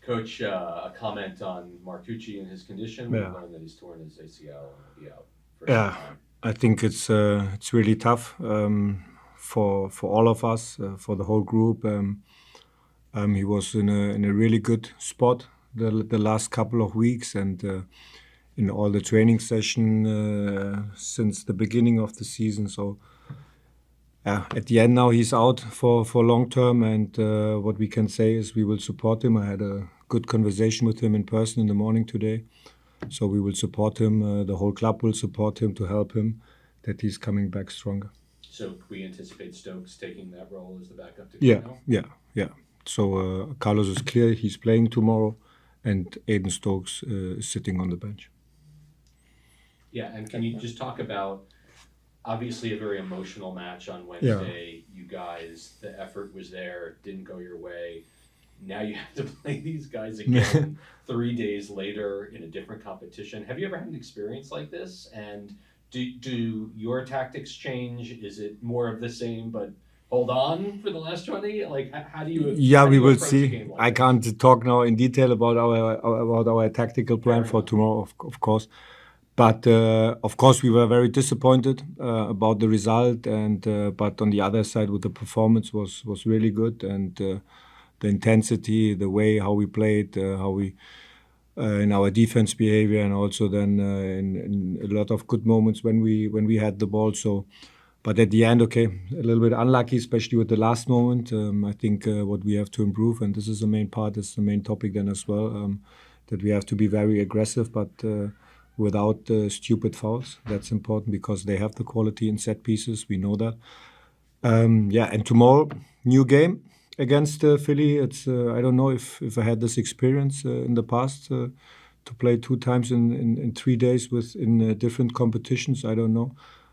Coach, a comment on Martucci and his condition. We Yeah, learned that he's torn his ACL and will be out for some yeah. time. I think it's really tough for all of us, for the whole group. He was in a really good spot the last couple of weeks, and in all the training session since the beginning of the season. So yeah, at the end now he's out for long term, and what we can say is we will support him. I had a good conversation with him in person in the morning today, so we will support him. The whole club will support him to help him that he's coming back stronger. So can we anticipate Stokes taking that role as the backup to Yeah, Gano? yeah. So Carlos is clear; he's playing tomorrow, and Aiden Stokes is sitting on the bench. Yeah, and can you just talk about obviously a very emotional match on Yeah. Wednesday? You guys, the effort was there, didn't go your way. Now you have to play these guys again 3 days later in a different competition. Have you ever had an experience like this? And do your tactics change? Is it more of the same, but hold on for the last 20? Like, Yeah, how do we you will approach a see. game like I this? can't talk now in detail about our tactical plan Fair for enough. tomorrow, of course. But of course, we were very disappointed about the result, and but on the other side, with the performance was really good, and the intensity, the way how we played, how we in our defense behavior, and also then in a lot of good moments when we had the ball. So, but at the end, okay, a little bit unlucky, especially with the last moment. I think what we have to improve, and this is the main part, is the main topic then as well, that we have to be very aggressive, but without stupid fouls. That's important because they have the quality in set pieces. We know that. Yeah, and tomorrow, new game against Philly. It's I don't know if I had this experience in the past to play two times in 3 days with in different competitions. I don't know,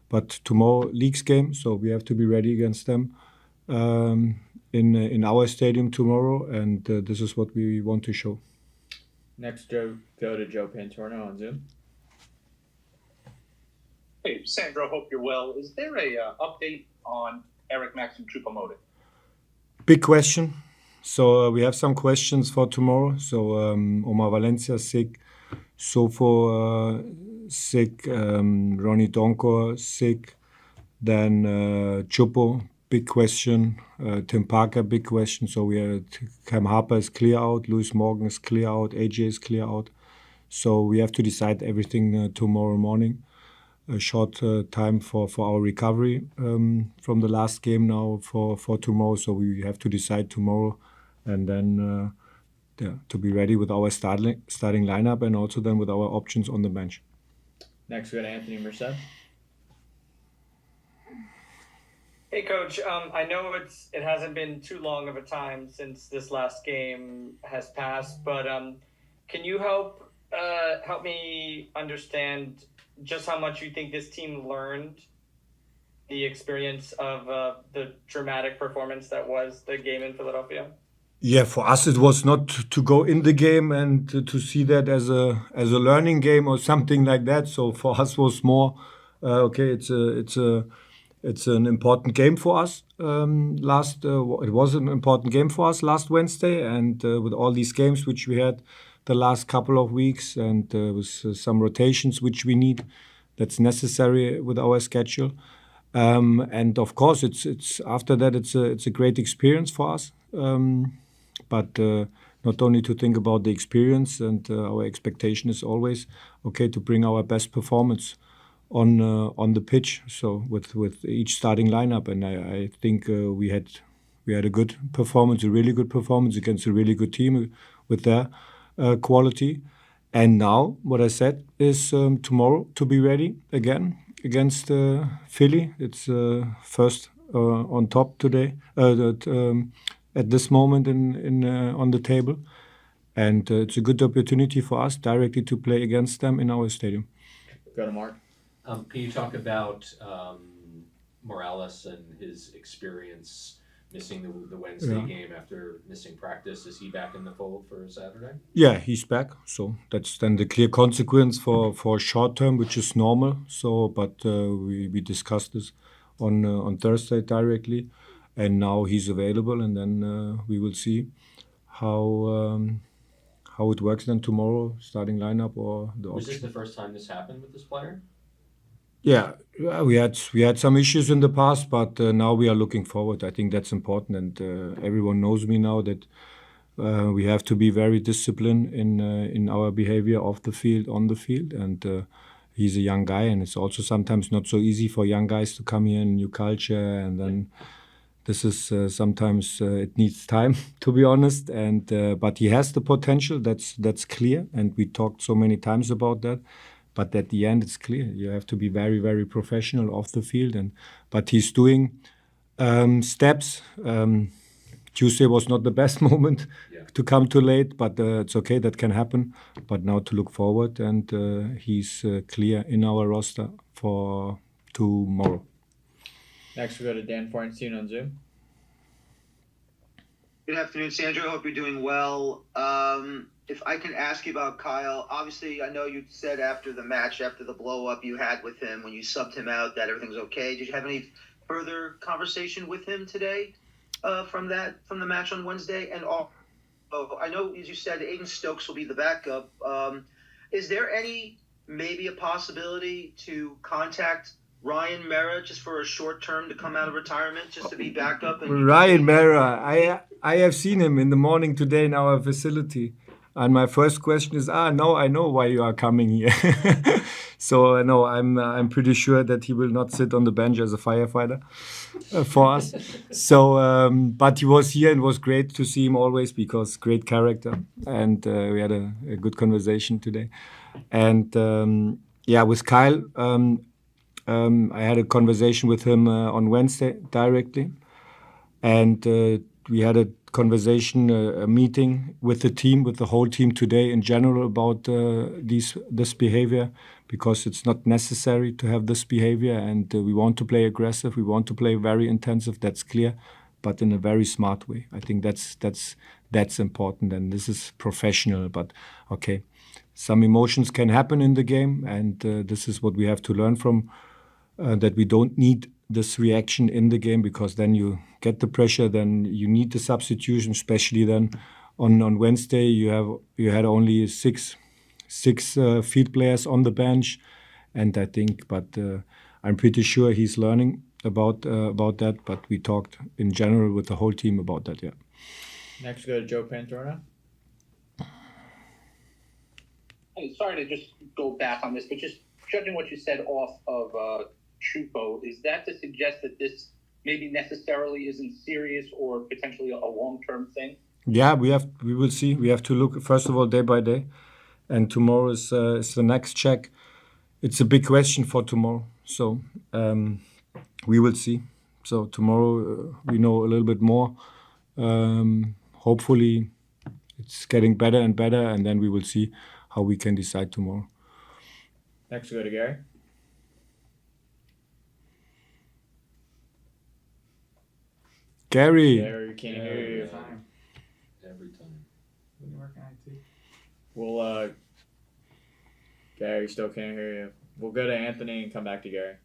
but tomorrow league's game, so we have to be ready against them in our stadium tomorrow, and this is what we want to show. Next, Joe, go to Joe Pantorno on Zoom. Hey, Sandro, hope you're well. Is there a update on Eric Maxim Choupo-Moting? Big question. So we have some questions for tomorrow. So Omar Valencia sick, Sofo sick, Ronnie Donko sick, then Chupo, big question, Tim Parker, big question. So we had Cam Harper is clear out, Lewis Morgan is clear out, AJ is clear out. So we have to decide everything tomorrow morning. A short time for our recovery from the last game now for tomorrow. So we have to decide tomorrow, and then to be ready with our starting lineup, and also then with our options on the bench. Next, we go to Anthony Merced. Hey, Coach. I know it hasn't been too long of a time since this last game has passed, but can you help me understand just how much you think this team learned the experience of the dramatic performance that was the game in Philadelphia? Yeah, for us it was not to go in the game and to see that as a learning game or something like that. So for us was more okay. It's an important game for us. It was an important game for us last Wednesday, and with all these games which we had the last couple of weeks, and with some rotations which we need, that's necessary with our schedule. And of course, it's after that it's a great experience for us. But not only to think about the experience, and our expectation is always okay to bring our best performance on the pitch. So with each starting lineup, and I think we had a good performance, a really good performance against a really good team with their quality. And now what I said is tomorrow to be ready again against Philly. It's first on top today at this moment in on the table, and it's a good opportunity for us directly to play against them in our stadium. Go to Mark. Can you talk about Morales and his experience missing the Wednesday game after missing practice? Is he back in the fold for Saturday? Yeah, he's back. So that's then the clear consequence for short term, which is normal. So, but we discussed this on Thursday directly, and now he's available, and then we will see how how it works then tomorrow, starting lineup or the Was this option. the first time this happened with this player? Yeah, we had some issues in the past, but now we are looking forward. I think that's important, and everyone knows me now that we have to be very disciplined in our behavior off the field, on the field, and he's a young guy, and it's also sometimes not so easy for young guys to come here in new culture, and then this is sometimes it needs time to be honest, and but he has the potential. That's clear, and we talked so many times about that. But at the end, it's clear you have to be very, very professional off the field, and but he's doing steps. Tuesday was not the best moment to come too late, but it's okay. That can happen. But now to look forward, and he's clear in our roster for tomorrow. Next, we go to Dan Florentine on Zoom. Good afternoon, Sandro. Hope you're doing well. If I can ask you about Kyle, obviously I know you said after the match, after the blow up you had with him when you subbed him out, that everything's okay. Did you have any further conversation with him today from the match on Wednesday? And I know, as you said, Aiden Stokes will be the backup. Is there maybe a possibility to contact Ryan Mera just for a short term to come out of retirement, just to be backup? And Ryan Mera, I have seen him in the morning today in our facility. And my first question is, no, I know why you are coming here. So no, I'm pretty sure that he will not sit on the bench as a firefighter for us. So, but he was here and was great to see him always because great character, and we had a good conversation today. And with Kyle, I had a conversation with him on Wednesday directly, and we had a conversation, a meeting with the team, with the whole team today in general about this behavior, because it's not necessary to have this behavior, and we want to play aggressive, we want to play very intensive, that's clear, but in a very smart way. I think that's important, and this is professional, but okay. Some emotions can happen in the game, and this is what we have to learn from, that we don't need this reaction in the game, because then you get the pressure, then you need the substitution, especially then on Wednesday you had only six field players on the bench, and I think, but I'm pretty sure he's learning about that, but we talked in general with the whole team about that, yeah. Next, we go to Joe Pantorno. Hey, sorry to just go back on this, but just judging what you said off of Trupo, is that to suggest that this maybe necessarily isn't serious or potentially a long-term thing? Yeah, we will see. We have to look, first of all, day by day, and tomorrow is the next check. It's a big question for tomorrow, so we will see. So tomorrow we know a little bit more. Hopefully it's getting better and better, and then we will see how we can decide tomorrow. Next, we go to Gary. Gary. Gary, can't hear you. Every time. When you work in IT. We'll, Gary still can't hear you. We'll go to Anthony and come back to Gary.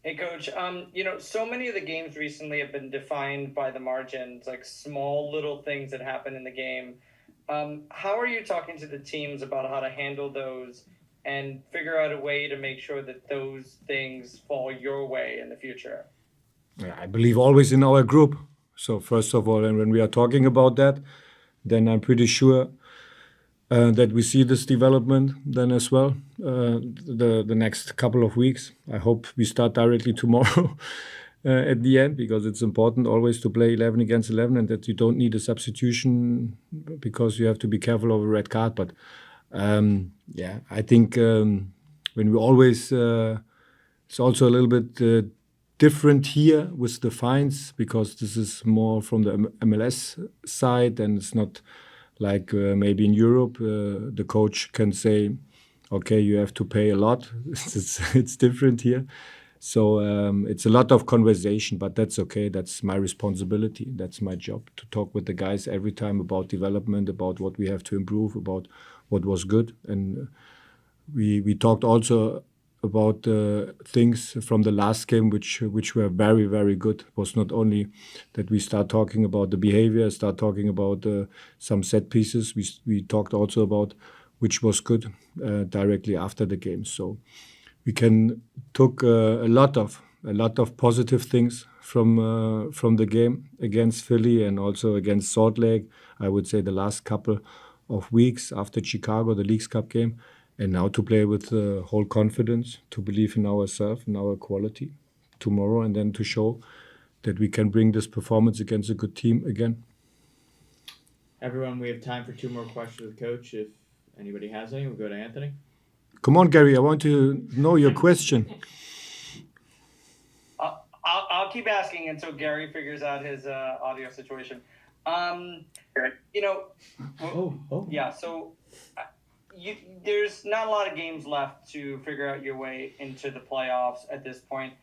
Hey, Coach. So many of the games recently have been defined by the margins, like small little things that happen in the game. How are you talking to the teams about how to handle those and figure out a way to make sure that those things fall your way in the future? I believe always in our group. So first of all, and when we are talking about that, then I'm pretty sure that we see this development then as well the next couple of weeks. I hope we start directly tomorrow at the end, because it's important always to play 11 against 11, and that you don't need a substitution because you have to be careful of a red card. But I think when we always, it's also a little bit different here with the fines, because this is more from the MLS side, and it's not like maybe in Europe the coach can say, okay, you have to pay a lot. It's different here. So it's a lot of conversation, but that's okay. That's my responsibility. That's my job, to talk with the guys every time about development, about what we have to improve, about what was good. And we talked also things from the last game which were very, very good. It was not only that we start talking about the behavior, start talking about some set pieces. We talked also about which was good directly after the game. So we took a lot of positive things from the game against Philly and also against Salt Lake. I would say the last couple of weeks after Chicago, the Leagues Cup game, and now to play with whole confidence, to believe in ourselves, in our quality tomorrow, and then to show that we can bring this performance against a good team again. Everyone, we have time for 2 more questions with Coach. If anybody has any, we'll go to Anthony. Come on, Gary, I want to know your question. I'll keep asking until Gary figures out his audio situation. You know, yeah. So there's not a lot of games left to figure out your way into the playoffs at this point.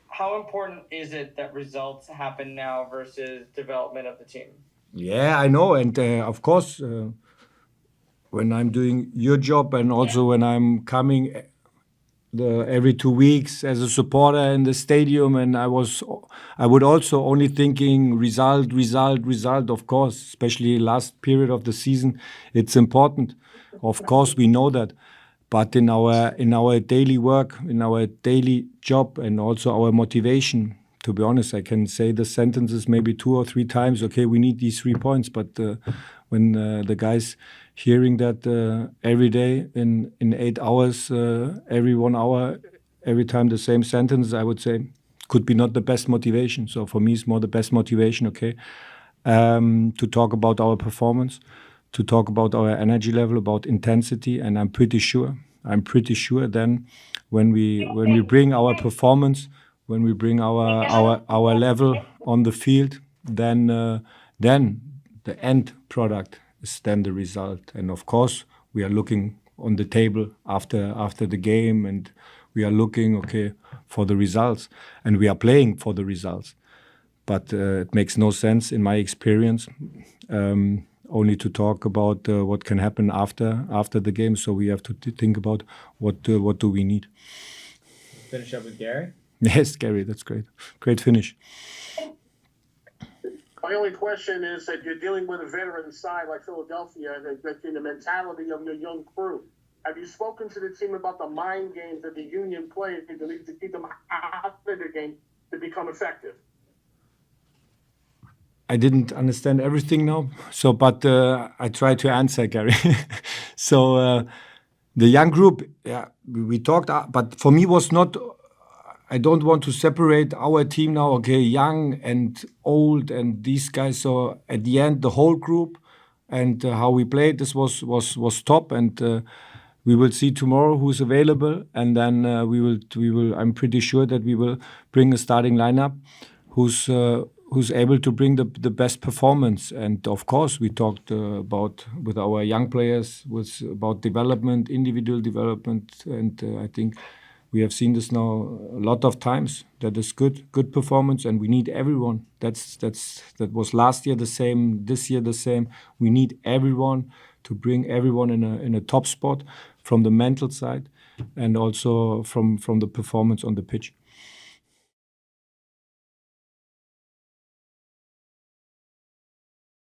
How important is it that results happen now versus development of the team? Yeah, I know, and of course, when I'm doing your job and also when I'm coming every 2 weeks as a supporter in the stadium, and I would also only thinking result. Of course, especially last period of the season, it's important. Of course, we know that, but in our daily work, in our daily job, and also our motivation. To be honest, I can say the sentences maybe 2 or 3 times. Okay, we need these 3 points, but when the guys hearing that every day in 8 hours, every 1 hour, every time the same sentence, I would say could be not the best motivation. So for me, it's more the best motivation. Okay, to talk about our performance, to talk about our energy level, about intensity, and I'm pretty sure then when we bring our performance, when we bring our level on the field, then the end product is then the result. And of course, we are looking on the table after the game, and we are looking for the results, and we are playing for the results. But it makes no sense, in my experience, only to talk about what can happen after the game. So we have to think about what do we need. Finish up with Gary. Yes, Gary, that's great. Great finish. My only question is that you're dealing with a veteran side like Philadelphia, that's in the mentality of your young crew. Have you spoken to the team about the mind games that the Union plays to keep them out of the game to become effective? I didn't understand everything now, but I try to answer, Gary. So the young group, yeah, we talked, but for me was not. I don't want to separate our team now. Okay, young and old, and these guys. So at the end, the whole group and how we played, this was top, and we will see tomorrow who's available, and then we will. I'm pretty sure that we will bring a starting lineup, who's able to bring the best performance. And of course, we talked about with our young players about development, individual development, and I think we have seen this now a lot of times. That is good performance, and we need everyone. That was last year the same, this year the same. We need everyone to bring everyone in a top spot from the mental side, and also from the performance on the pitch.